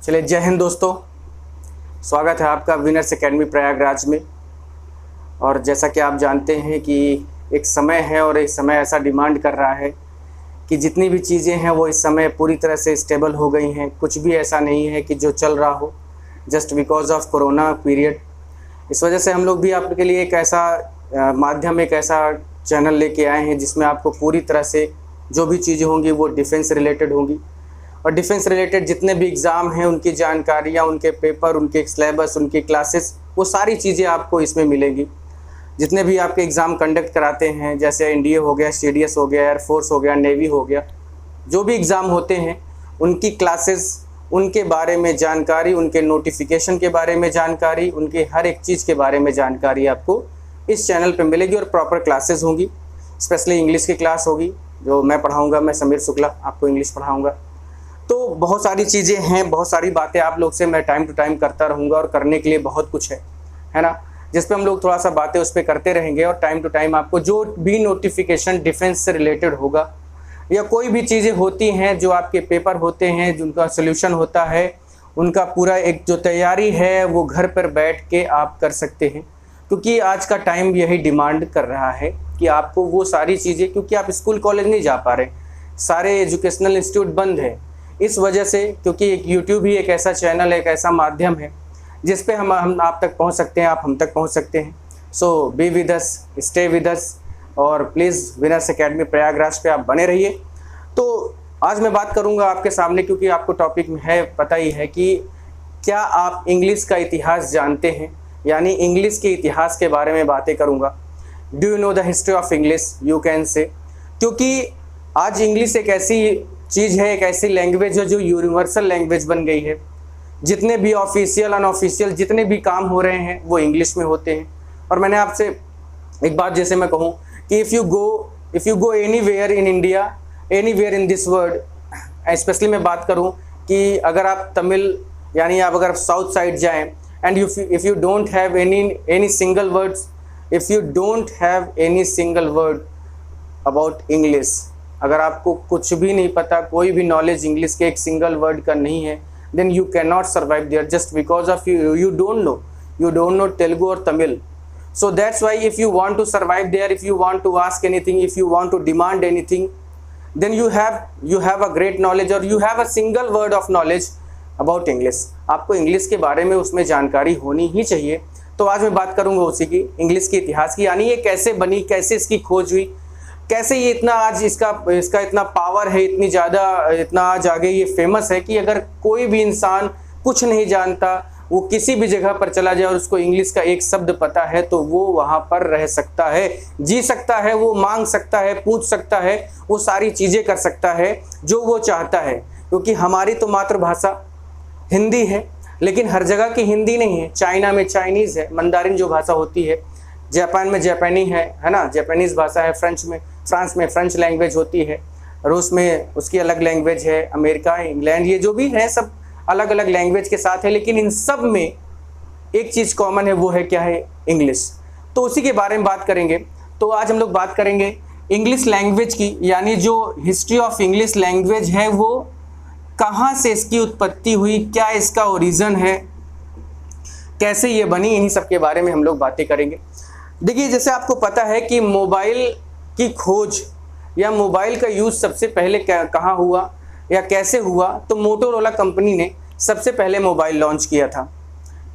चलिए, जय हिंद दोस्तों। स्वागत है आपका विनर्स एकेडमी प्रयागराज में। और जैसा कि आप जानते हैं कि एक समय है और एक समय ऐसा डिमांड कर रहा है कि जितनी भी चीज़ें हैं वो इस समय पूरी तरह से स्टेबल हो गई हैं। कुछ भी ऐसा नहीं है कि जो चल रहा हो just because of corona period. इस वजह से हम लोग भी आपके लिए एक ऐसा माध्यम, एक ऐसा चैनल लेके आए हैं जिसमें आपको पूरी तरह से जो भी चीज़ें होंगी वो डिफेंस रिलेटेड होंगी। और डिफेंस रिलेटेड जितने भी एग्ज़ाम हैं उनकी जानकारियाँ, उनके पेपर, उनके सिलेबस, उनकी क्लासेस, वो सारी चीज़ें आपको इसमें मिलेंगी। जितने भी आपके एग्ज़ाम कंडक्ट कराते हैं, जैसे एनडीए हो गया, सीडीएस हो गया, एयरफोर्स हो गया, नेवी हो गया, जो भी एग्ज़ाम होते हैं उनकी क्लासेस, उनके बारे में जानकारी, उनके नोटिफिकेशन के बारे में जानकारी, उनके हर एक चीज़ के बारे में जानकारी आपको इस चैनल पे मिलेगी। और प्रॉपर क्लासेस होंगी। स्पेशली इंग्लिश की क्लास होगी जो मैं पढ़ाऊँगा। मैं समीर शुक्ला आपको इंग्लिश पढ़ाऊँगा। तो बहुत सारी चीज़ें हैं, बहुत सारी बातें आप लोग से मैं टाइम टू टाइम करता रहूँगा और करने के लिए बहुत कुछ है ना, जिस पे हम लोग थोड़ा सा बातें उस पर करते रहेंगे। और टाइम टू टाइम आपको जो भी नोटिफिकेशन डिफेंस से रिलेटेड होगा या कोई भी चीज़ें होती हैं, जो आपके पेपर होते हैं, जिनका सोल्यूशन होता है, उनका पूरा एक जो तैयारी है वो घर पर बैठ के आप कर सकते हैं। क्योंकि आज का टाइम यही डिमांड कर रहा है कि आपको वो सारी चीज़ें, क्योंकि आप स्कूल कॉलेज नहीं जा पा रहे, सारे एजुकेशनल इंस्टीट्यूट बंद है इस वजह से। क्योंकि एक यूट्यूब ही एक ऐसा चैनल है, एक ऐसा माध्यम है जिस पे हम आप तक पहुंच सकते हैं, आप हम तक पहुंच सकते हैं। So be with us, stay with us, और प्लीज़ विनर्स एकेडमी प्रयागराज पे आप बने रहिए। तो आज मैं बात करूंगा आपके सामने, क्योंकि आपको टॉपिक में है पता ही है कि क्या आप इंग्लिश का इतिहास जानते हैं, यानी इंग्लिश के इतिहास के बारे में बातें करूँगा। Do you know the history of English, you can say. क्योंकि आज इंग्लिश एक ऐसी चीज़ है, एक ऐसी लैंग्वेज है जो यूनिवर्सल लैंग्वेज बन गई है। जितने भी ऑफिशियल, अनऑफिशियल जितने भी काम हो रहे हैं वो इंग्लिश में होते हैं। और मैंने आपसे एक बात जैसे मैं कहूँ कि if you go anywhere in India, anywhere in this world, specially मैं बात करूँ कि अगर आप तमिल, यानी आप अगर साउथ साइड जाएँ and if you don't have any single words, if you don't have any single word about English, अगर आपको कुछ भी नहीं पता, कोई भी नॉलेज इंग्लिश के एक सिंगल वर्ड का नहीं है, then you can not survive there just because of you don't know Telugu और Tamil. So that's why if you want to survive there, if you want to ask anything, if you want to demand anything, then you have a great knowledge और you have a single word of knowledge about English. आपको English के बारे में उसमें जानकारी होनी ही चाहिए। तो आज मैं बात करूँगा उसी की, इंग्लिश के इतिहास की, यानी ये कैसे बनी, कैसे इसकी खोज हुई, कैसे ये इतना आज इसका इतना पावर है, इतना आज आगे ये फेमस है कि अगर कोई भी इंसान कुछ नहीं जानता, वो किसी भी जगह पर चला जाए और उसको इंग्लिश का एक शब्द पता है तो वो वहाँ पर रह सकता है, जी सकता है, वो मांग सकता है, पूछ सकता है, वो सारी चीज़ें कर सकता है जो वो चाहता है। क्योंकि हमारी तो मातृभाषा हिंदी है, लेकिन हर जगह की हिंदी नहीं है। चाइना में चाइनीज़ है, मंदारिन जो भाषा होती है, जापान में जापानी है ना, जापानीज़ भाषा है, फ्रांस में फ्रेंच लैंग्वेज होती है, रूस में उसकी अलग लैंग्वेज है, अमेरिका, इंग्लैंड, ये जो भी है सब अलग अलग लैंग्वेज के साथ है। लेकिन इन सब में एक चीज़ कॉमन है, वो है क्या है, इंग्लिश। तो उसी के बारे में बात करेंगे। तो आज हम लोग बात करेंगे इंग्लिश लैंग्वेज की, यानी जो हिस्ट्री ऑफ इंग्लिश लैंग्वेज है वो कहाँ से इसकी उत्पत्ति हुई, क्या इसका ओरिजिन है, कैसे ये बनी, इन्हीं सब के बारे में हम लोग बातें करेंगे। देखिए, जैसे आपको पता है कि मोबाइल की खोज या मोबाइल का यूज़ सबसे पहले कहाँ हुआ या कैसे हुआ, तो मोटोरोला कंपनी ने सबसे पहले मोबाइल लॉन्च किया था।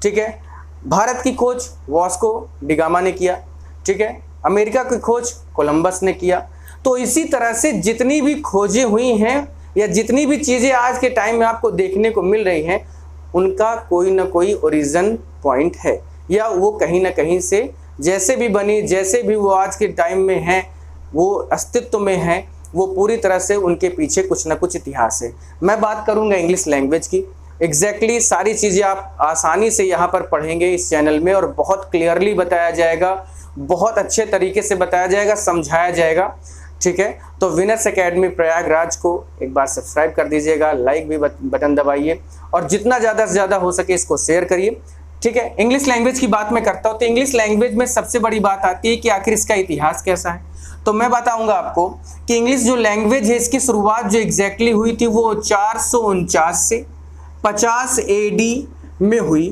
ठीक है। भारत की खोज वास्को डिगामा ने किया। ठीक है। अमेरिका की खोज कोलंबस ने किया। तो इसी तरह से जितनी भी खोजें हुई हैं या जितनी भी चीज़ें आज के टाइम में आपको देखने को मिल रही हैं, उनका कोई ना कोई ओरिजिन पॉइंट है, या वो कहीं ना कहीं से जैसे भी बनी, जैसे भी वो आज के टाइम में हैं, वो अस्तित्व में है, वो पूरी तरह से उनके पीछे कुछ ना कुछ इतिहास है। मैं बात करूंगा इंग्लिश लैंग्वेज की। एग्जैक्टली सारी चीज़ें आप आसानी से यहाँ पर पढ़ेंगे इस चैनल में, और बहुत क्लियरली बताया जाएगा, बहुत अच्छे तरीके से बताया जाएगा, समझाया जाएगा। ठीक है। तो विनर्स एकेडमी प्रयागराज को एक बार सब्सक्राइब कर दीजिएगा, लाइक भी बटन दबाइए, और जितना ज़्यादा से ज़्यादा हो सके इसको शेयर करिए। ठीक है। इंग्लिश लैंग्वेज की बात मैं करता हूँ, तो इंग्लिश लैंग्वेज में सबसे बड़ी बात आती है कि आखिर इसका इतिहास कैसा है। तो मैं बताऊंगा आपको कि इंग्लिश जो लैंग्वेज है, इसकी शुरुआत जो एग्जैक्टली हुई थी वो 449 से 50 एडी में हुई।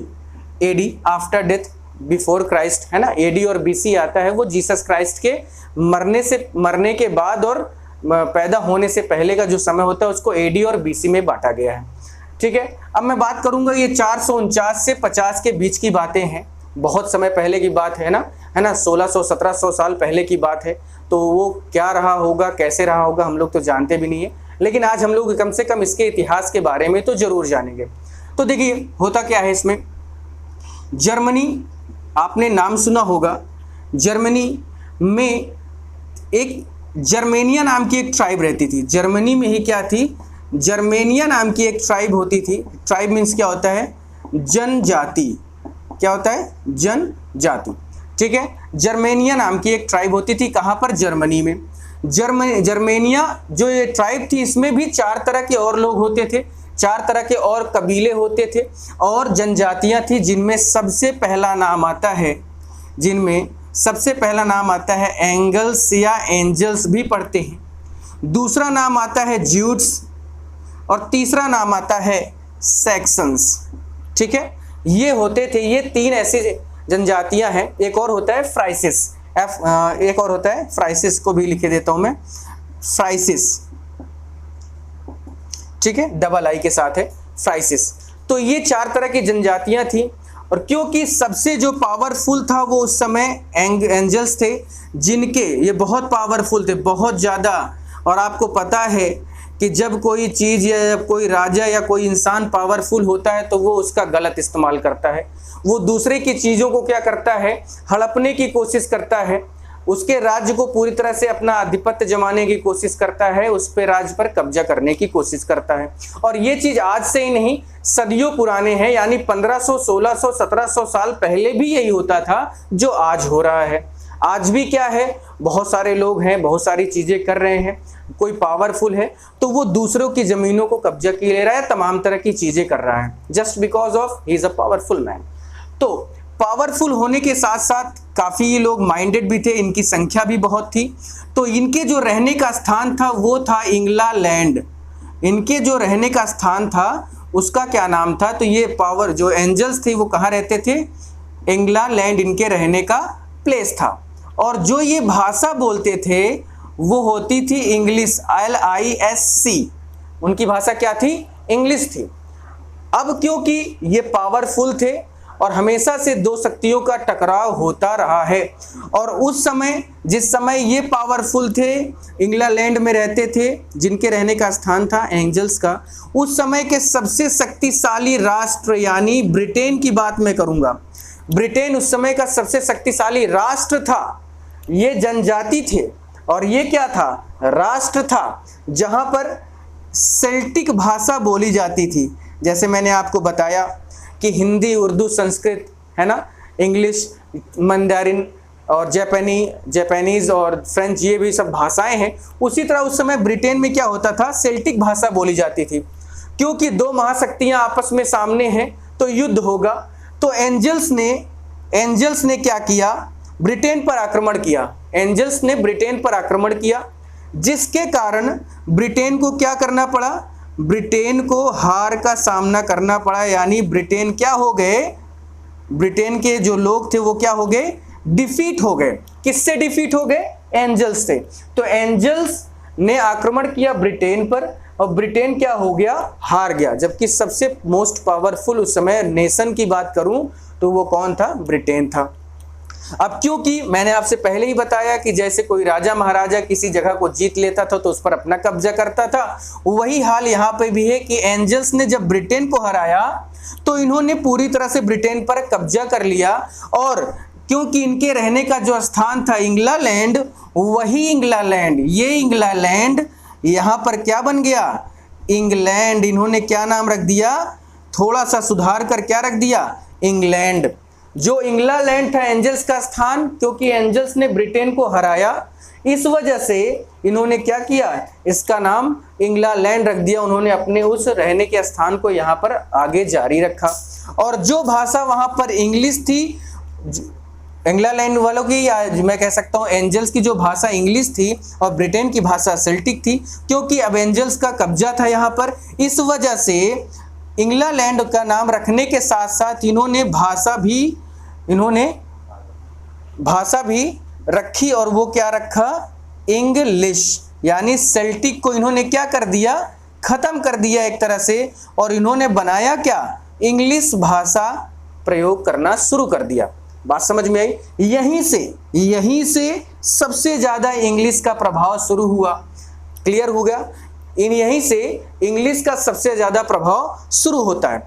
AD after death before Christ, है ना। एडी और बीसी आता है वो जीसस क्राइस्ट के मरने के बाद और पैदा होने से पहले का जो समय होता है उसको एडी और बीसी में बांटा गया है। ठीक है, अब मैं बात करूंगा ये 449 से 50 के बीच की बातें हैं, बहुत समय पहले की बात है ना, 1600-1700 साल पहले की बात है। तो वो क्या रहा होगा, कैसे रहा होगा, हम लोग तो जानते भी नहीं है, लेकिन आज हम लोग कम से कम इसके इतिहास के बारे में तो जरूर जानेंगे। तो देखिए होता क्या है इसमें, जर्मनी, आपने नाम सुना होगा, जर्मनी में एक जर्मेनिया नाम की एक ट्राइब रहती थी। जर्मनी में ही क्या थी, जर्मेनिया नाम की एक ट्राइब होती थी। ट्राइब मीन्स क्या होता है, जनजाति। क्या होता है, जनजाति। ठीक है, जर्मेनिया नाम की एक ट्राइब होती थी, कहाँ पर, जर्मनी में। जर्मेनिया जो ये ट्राइब थी इसमें भी 4 तरह के और लोग होते थे, 4 तरह के और कबीले होते थे और जनजातियां थी, जिनमें सबसे पहला नाम आता है, एंगल्स या एंजल्स भी पढ़ते हैं। दूसरा नाम आता है ज्यूट्स और तीसरा नाम आता है सैक्सन्स। ठीक है, ये होते थे, ये 3 ऐसी जनजातियां हैं। एक और होता है फ्राइसिस, एक और होता है फ्राइसिस, को भी लिखे देता हूं मैं, फ्राइसिस। ठीक है, डबल आई के साथ है फ्राइसिस। तो ये 4 तरह की जनजातियां थी और क्योंकि सबसे जो पावरफुल था वो उस समय एंजल्स थे, जिनके ये बहुत पावरफुल थे, बहुत ज़्यादा। और आपको पता है कि जब कोई चीज़ या जब कोई राजा या कोई इंसान पावरफुल होता है तो वो उसका गलत इस्तेमाल करता है, वो दूसरे की चीज़ों को क्या करता है, हड़पने की कोशिश करता है, उसके राज्य को पूरी तरह से अपना आधिपत्य जमाने की कोशिश करता है, उस पर राज्य पर कब्जा करने की कोशिश करता है। और ये चीज़ आज से ही नहीं, सदियों पुराने हैं, यानी 1500, 1600, 1700 साल पहले भी यही होता था जो आज हो रहा है। आज भी क्या है, बहुत सारे लोग हैं, बहुत सारी चीज़ें कर रहे हैं, कोई पावरफुल है तो वो दूसरों की ज़मीनों को कब्जा किए ले रहा है, तमाम तरह की चीज़ें कर रहा है, just because of he is a powerful man. तो पावरफुल होने के साथ साथ काफ़ी लोग माइंडेड भी थे, इनकी संख्या भी बहुत थी। तो इनके जो रहने का स्थान था वो था इंग्लैंड। इनके जो रहने का स्थान था उसका क्या नाम था, तो ये पावर जो एंजल्स थे वो कहाँ रहते थे, इंग्लैंड इनके रहने का प्लेस था। और जो ये भाषा बोलते थे वो होती थी इंग्लिश, LISC। उनकी भाषा क्या थी, इंग्लिश थी। अब क्योंकि ये पावरफुल थे और हमेशा से 2 शक्तियों का टकराव होता रहा है, और उस समय जिस समय ये पावरफुल थे, इंग्लैंड में रहते थे, जिनके रहने का स्थान था एंजल्स का, उस समय के सबसे शक्तिशाली राष्ट्र यानी ब्रिटेन की बात मैं करूंगा। ब्रिटेन उस समय का सबसे शक्तिशाली राष्ट्र था। ये जनजाति थे और ये क्या था, राष्ट्र था, जहां पर सेल्टिक भाषा बोली जाती थी। जैसे मैंने आपको बताया कि हिंदी, उर्दू, संस्कृत, है ना, इंग्लिश, मंdarin और जापानीज और फ्रेंच, ये भी सब भाषाएं हैं। उसी तरह उस समय ब्रिटेन में क्या होता था, सेल्टिक भाषा बोली जाती थी। क्योंकि 2 महाशक्तियां आपस में सामने हैं तो युद्ध होगा। तो एंजल्स ने क्या किया, ब्रिटेन पर आक्रमण किया। एंजल्स ने ब्रिटेन पर आक्रमण किया, जिसके कारण ब्रिटेन को क्या करना पड़ा, ब्रिटेन को हार का सामना करना पड़ा। यानी ब्रिटेन क्या हो गए, ब्रिटेन के जो लोग थे वो क्या हो गए, डिफीट हो गए। किससे डिफीट हो गए, एंजल्स से। तो एंजल्स ने आक्रमण किया ब्रिटेन पर और ब्रिटेन क्या हो गया, हार गया। जबकि सबसे मोस्ट पावरफुल उस समय नेशन की बात करूं तो वो कौन था, ब्रिटेन था। अब क्योंकि मैंने आपसे पहले ही बताया कि जैसे कोई राजा महाराजा किसी जगह को जीत लेता था तो उस पर अपना कब्जा करता था, वही हाल यहाँ पे भी है कि एंजल्स ने जब ब्रिटेन को हराया तो इन्होंने पूरी तरह से ब्रिटेन पर कब्जा कर लिया। और क्योंकि इनके रहने का जो स्थान था इंग्लैंड, वही इंग्लैंड, ये इंग्लैंड यहाँ पर क्या बन गया, इंग्लैंड। इन्होंने क्या नाम रख दिया, थोड़ा सा सुधार कर क्या रख दिया, इंग्लैंड। जो इंग्लैंड था एंजल्स का स्थान, क्योंकि एंजल्स ने ब्रिटेन को हराया, इस वजह से इन्होंने क्या किया, इसका नाम इंग्लैंड रख दिया। उन्होंने अपने उस रहने के स्थान को यहाँ पर आगे जारी रखा। और जो भाषा वहाँ पर इंग्लिश थी, इंग्लैंड वालों की, या मैं कह सकता हूँ एंजल्स की जो भाषा इंग्लिश थी और ब्रिटेन की भाषा सेल्टिक थी। क्योंकि अब एंजल्स का कब्जा था यहाँ पर, इस वजह से इंग्लैंड का नाम रखने के साथ साथ इन्होंने भाषा भी रखी, और वो क्या रखा, इंग्लिश। यानी सेल्टिक को इन्होंने क्या कर दिया, खत्म कर दिया एक तरह से, और इन्होंने बनाया क्या, इंग्लिश भाषा प्रयोग करना शुरू कर दिया। बात समझ में आई? यहीं से सबसे ज्यादा इंग्लिश का प्रभाव शुरू हुआ। क्लियर हो गया? यहीं से इंग्लिश का सबसे ज्यादा प्रभाव शुरू होता है।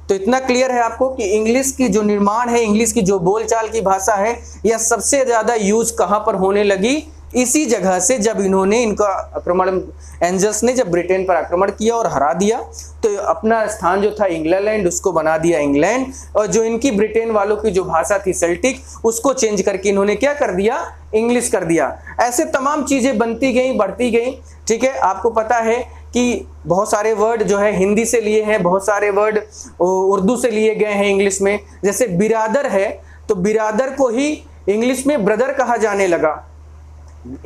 तो इतना क्लियर है आपको कि इंग्लिश की जो निर्माण है, इंग्लिश की जो बोलचाल की भाषा है, यह सबसे ज्यादा यूज कहां पर होने लगी, इसी जगह से, जब इन्होंने इनका आक्रमण, एंजल्स ने जब ब्रिटेन पर आक्रमण किया और हरा दिया, तो अपना स्थान जो था इंग्लैंड, उसको बना दिया इंग्लैंड, और जो इनकी ब्रिटेन वालों की जो भाषा थी सेल्टिक, उसको चेंज करके इन्होंने क्या कर दिया, इंग्लिश कर दिया। ऐसे तमाम चीजें बनती गई, बढ़ती गई। ठीक है, आपको पता है कि बहुत सारे वर्ड जो है हिंदी से लिए हैं, बहुत सारे वर्ड उर्दू से लिए गए हैं इंग्लिश में। जैसे बिरादर है, तो बिरादर को ही इंग्लिश में ब्रदर कहा जाने लगा,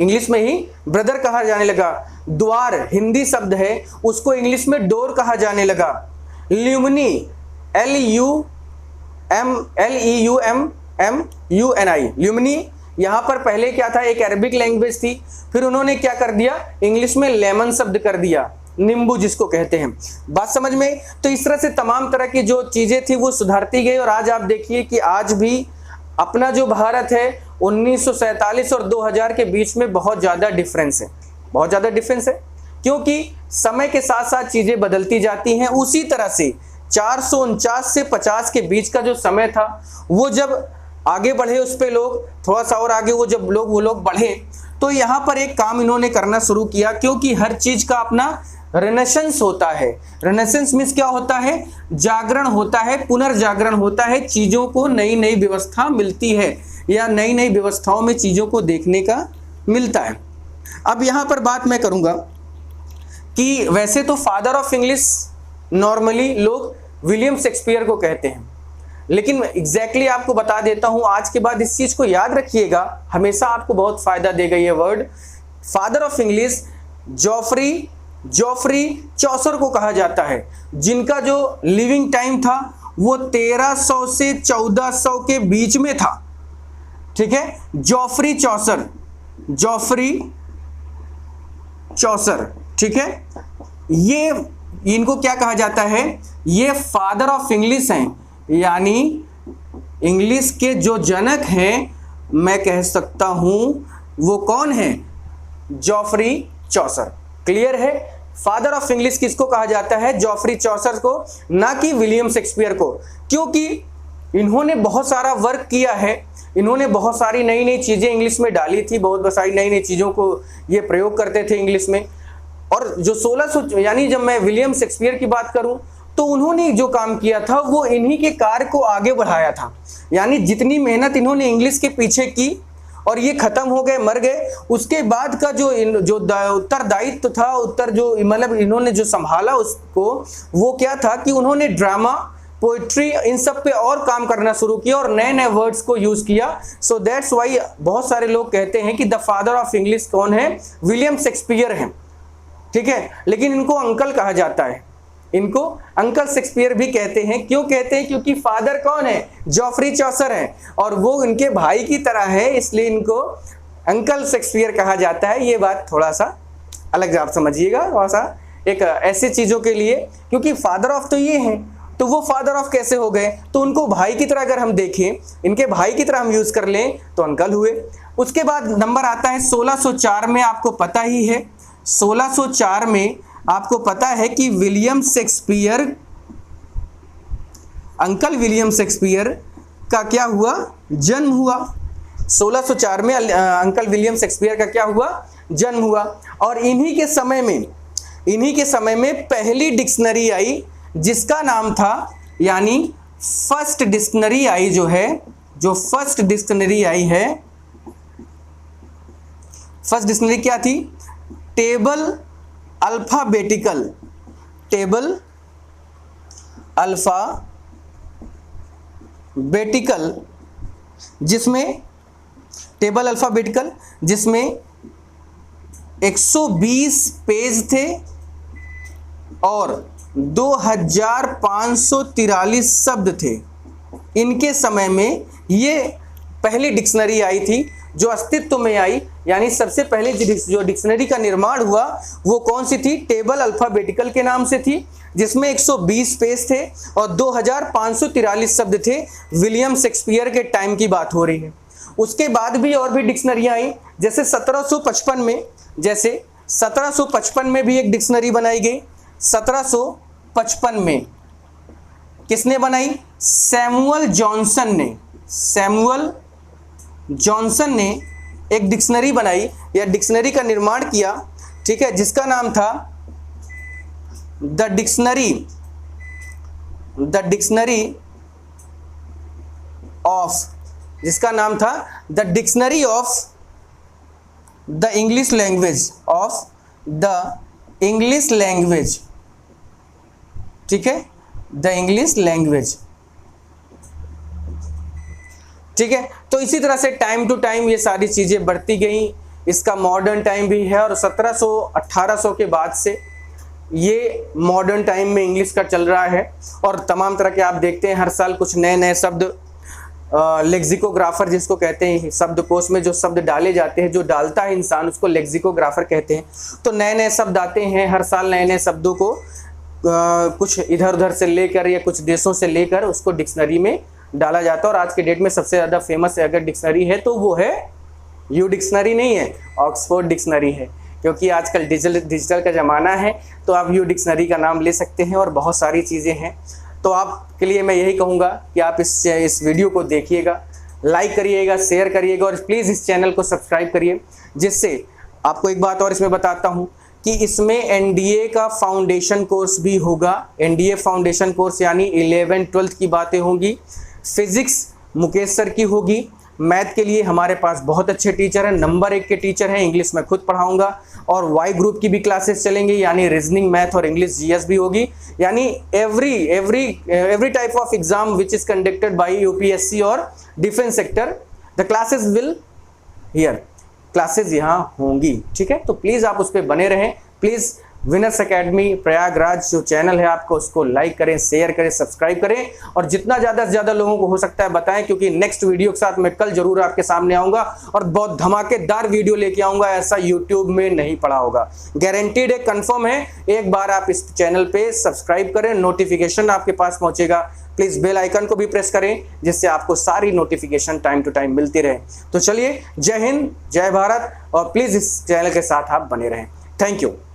इंग्लिश में ही ब्रदर कहा जाने लगा। द्वार हिंदी शब्द है, उसको इंग्लिश में डोर कहा जाने लगा। ल्यूमनी, LEUMNI, ल्यूमनी, यहां पर पहले क्या था, एक अरबिक लैंग्वेज थी, फिर उन्होंने क्या कर दिया, इंग्लिश में लेमन शब्द कर दिया, नींबू जिसको कहते हैं। बात समझ में? तो इस तरह से तमाम तरह की जो चीजें थी वो सुधारती गई, और आज आप देखिए कि आज भी अपना जो भारत है 1947 और 2000 के बीच में बहुत ज्यादा डिफरेंस है, बहुत ज्यादा डिफरेंस है, क्योंकि समय के साथ साथ चीजें बदलती जाती हैं। उसी तरह से 449 से 50 के बीच का जो समय था, वो जब आगे बढ़े, उस पे लोग थोड़ा सा और आगे, वो लोग बढ़े, तो यहाँ पर एक काम इन्होंने करना शुरू किया, क्योंकि हर चीज का अपना रेनेसेंस होता है। रेनेसेंस मीन्स क्या होता है, जागरण होता है, पुनर्जागरण होता है, चीजों को नई नई व्यवस्था मिलती है, या नई नई व्यवस्थाओं में चीजों को देखने का मिलता है। अब यहां पर बात मैं करूंगा कि वैसे तो फादर ऑफ इंग्लिश नॉर्मली लोग विलियम शेक्सपियर को कहते हैं, लेकिन एग्जैक्टली आपको बता देता हूं, आज के बाद इस चीज को याद रखिएगा, हमेशा आपको बहुत फायदा देगा ये word. Father of English Geoffrey Chaucer को कहा जाता है, जिनका जो लिविंग टाइम था वो 1300 से 1400 के बीच में था। ठीक है, जॉफरी चौसर, ठीक है, ये इनको क्या कहा जाता है, ये फादर ऑफ इंग्लिश हैं, यानी इंग्लिश के जो जनक हैं, मैं कह सकता हूं वो कौन है, जॉफरी चौसर। क्लियर है? फादर ऑफ इंग्लिश किसको कहा जाता है, जॉफरी चौसर को, ना कि विलियम शेक्सपियर को, क्योंकि इन्होंने बहुत सारा वर्क किया है, इन्होंने बहुत सारी नई नई चीजें इंग्लिश में डाली थी, बहुत सारी नई नई चीजों को ये प्रयोग करते थे इंग्लिश में। और जो 1600, यानी जब मैं विलियम शेक्सपियर की बात करूं, तो उन्होंने जो काम किया था वो इन्हीं के कार्य को आगे बढ़ाया था। यानी जितनी मेहनत इन्होंने इंग्लिश के पीछे की और ये खत्म हो गए, मर गए, उसके बाद का जो उत्तरदायित्व था, मतलब इन्होंने जो संभाला उसको, वो क्या था कि उन्होंने ड्रामा, पोइट्री, इन सब पे और काम करना शुरू किया और नए नए वर्ड्स को यूज किया। सो दैट्स वाई बहुत सारे लोग कहते हैं कि द फादर ऑफ इंग्लिश कौन है, विलियम शेक्सपियर हैं। ठीक है, लेकिन इनको अंकल कहा जाता है, इनको अंकल शेक्सपियर भी कहते हैं। क्यों कहते हैं? क्योंकि फादर कौन है, जॉफरी चौसर है, और वो इनके भाई की तरह है, इसलिए इनको अंकल शेक्सपियर कहा जाता है। ये बात थोड़ा सा अलग आप समझिएगा, थोड़ा सा एक ऐसी चीजों के लिए, क्योंकि फादर ऑफ तो ये हैं, तो वो फादर ऑफ कैसे हो गए, तो उनको भाई की तरह अगर हम देखें, इनके भाई की तरह हम यूज कर लें तो अंकल हुए। उसके बाद नंबर आता है 1604 में, आपको पता ही है 1604 में आपको पता है कि William Shakespeare, uncle William Shakespeare का क्या हुआ, जन्म हुआ। 1604 में अंकल विलियम शेक्सपियर का क्या हुआ, जन्म हुआ। और इन्हीं के समय में पहली डिक्शनरी आई, जिसका नाम था, यानी फर्स्ट डिक्शनरी आई जो फर्स्ट डिक्शनरी आई है, फर्स्ट डिक्शनरी क्या थी, टेबल अल्फाबेटिकल, जिसमें टेबल अल्फाबेटिकल, जिसमें 120 पेज थे और 2543 शब्द थे। इनके समय में ये पहली डिक्शनरी आई थी जो अस्तित्व में आई, यानी सबसे पहले जो डिक्शनरी का निर्माण हुआ वो कौन सी थी? टेबल अल्फाबेटिकल के नाम से थी, जिसमें 120 पेज थे और 2543 शब्द थे। विलियम शेक्सपियर के टाइम की बात हो रही है। उसके बाद भी और भी डिक्शनरियाँ आई, जैसे 1755 में भी एक डिक्शनरी बनाई गई। 1755 में किसने बनाई? सैमुअल जॉनसन ने एक डिक्शनरी बनाई या डिक्शनरी का निर्माण किया, ठीक है, जिसका नाम था the dictionary of the English language, ठीक है, द इंग्लिश लैंग्वेज, ठीक है। तो इसी तरह से टाइम टू टाइम ये सारी चीजें बढ़ती गई। इसका मॉडर्न टाइम भी है और 1700-1800 के बाद से ये मॉडर्न टाइम में इंग्लिश का चल रहा है। और तमाम तरह के आप देखते हैं हर साल कुछ नए नए शब्द, लेक्सिकोग्राफर जिसको कहते हैं, शब्दकोश में जो शब्द डाले जाते हैं, जो डालता है इंसान उसको लेक्सिकोग्राफर कहते हैं। तो नए नए शब्द आते हैं हर साल, नए नए शब्दों को कुछ इधर उधर से लेकर या कुछ देशों से लेकर उसको डिक्शनरी में डाला जाता है। और आज के डेट में सबसे ज़्यादा फेमस अगर डिक्शनरी है तो वो है यू डिक्शनरी नहीं है, ऑक्सफोर्ड डिक्शनरी है, क्योंकि आजकल डिजिटल का ज़माना है। तो आप यू डिक्शनरी का नाम ले सकते हैं और बहुत सारी चीज़ें हैं। तो आपके लिए मैं यही कहूँगा कि आप इस वीडियो को देखिएगा, लाइक करिएगा, शेयर करिएगा और प्लीज़ इस चैनल को सब्सक्राइब करिए। जिससे आपको एक बात और इसमें बताता हूँ कि इसमें एनडीए का फाउंडेशन कोर्स भी होगा। एनडीए फाउंडेशन कोर्स यानी 11th-12th की बातें होंगी। फिजिक्स मुकेश सर की होगी। मैथ के लिए हमारे पास बहुत अच्छे टीचर हैं, नंबर 1 के टीचर हैं। इंग्लिश में खुद पढ़ाऊंगा और वाई ग्रुप की भी क्लासेस चलेंगी, यानी रीजनिंग, मैथ और इंग्लिश जीएस भी होगी। यानी every type of exam which is conducted by UPSC और defence sector, the classes will here, classes यहाँ होंगी, ठीक है। तो प्लीज़ आप उस पर बने रहें। प्लीज़ विनर्स एकेडमी प्रयागराज जो चैनल है आपको उसको लाइक करें, शेयर करें, सब्सक्राइब करें और जितना ज़्यादा से ज़्यादा लोगों को हो सकता है बताएं, क्योंकि नेक्स्ट वीडियो के साथ मैं कल जरूर आपके सामने आऊँगा और बहुत धमाकेदार वीडियो लेके आऊँगा। ऐसा यूट्यूब में नहीं पड़ा होगा, गारंटीड है, कंफर्म है। एक बार आप इस चैनल पे सब्सक्राइब करें, नोटिफिकेशन आपके पास पहुँचेगा। प्लीज़ बेल आइकन को भी प्रेस करें जिससे आपको सारी नोटिफिकेशन टाइम टू टाइम मिलती रहे। तो चलिए, जय हिंद, जय भारत और प्लीज़ इस चैनल के साथ आप बने रहें। Thank you.